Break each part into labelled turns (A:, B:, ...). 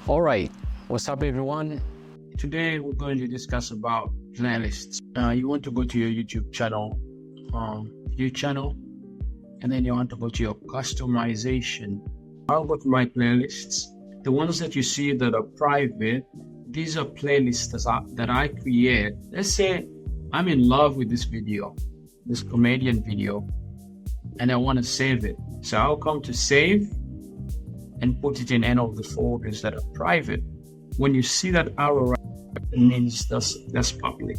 A: All right, what's up everyone?
B: Today we're going to discuss about playlists. You want to go to your YouTube channel, and then you want to go to your customization. I'll go to my playlists. The ones that you see that are private, these are playlists that I create. Let's say I'm in love with this video, this comedian video, and I want to save it. So I'll come to save and put it in any of the folders that are private. When you see that arrow, it means that's public.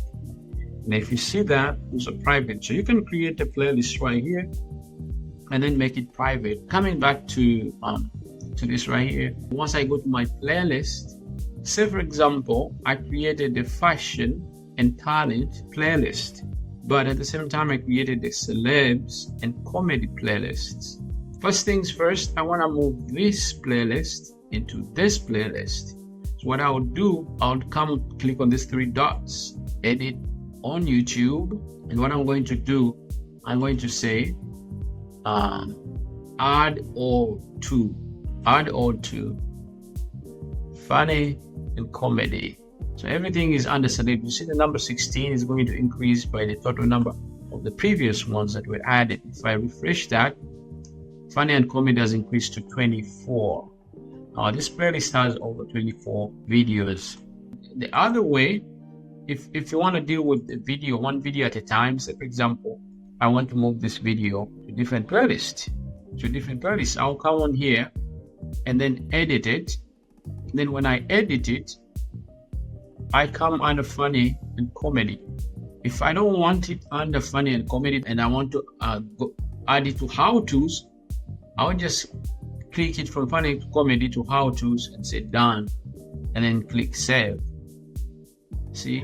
B: And if you see that, those are private. So you can create a playlist right here and then make it private. Coming back to this right here, once I go to my playlist, say for example, I created the fashion and talent playlist, but at the same time I created the celebs and comedy playlists. First things first, I want to move this playlist into this playlist. So what I would do, I would come click on these three dots, edit on YouTube, and what I'm going to do, I'm going to say add all to funny and comedy. So everything is under select. You see the number 16 is going to increase by the total number of the previous ones that were added. If I refresh that, funny and comedy has increased to 24. This playlist has over 24 videos. The other way, if you want to deal with the video, one video at a time, say for example, I want to move this video to a different playlist. I'll come on here and then edit it. Then when I edit it, I come under funny and comedy. If I don't want it under funny and comedy and I want to add it to how-tos, I'll just click it from funny to comedy to how-tos and say done, and then click save. See,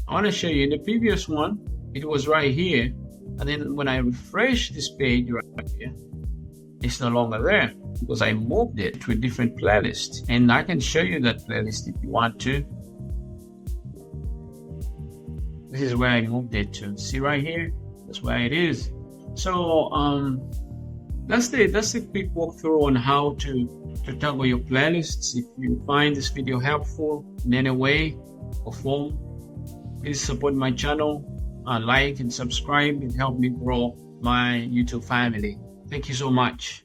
B: I want to show you in the previous one, it was right here, and then when I refresh this page right here, it's no longer there because I moved it to a different playlist. And I can show you that playlist if you want to. This is where I moved it to. See right here, that's where it is. So that's the quick walkthrough on how to toggle your playlists. If you find this video helpful in any way or form, please support my channel, like and subscribe and help me grow my YouTube family. Thank you so much.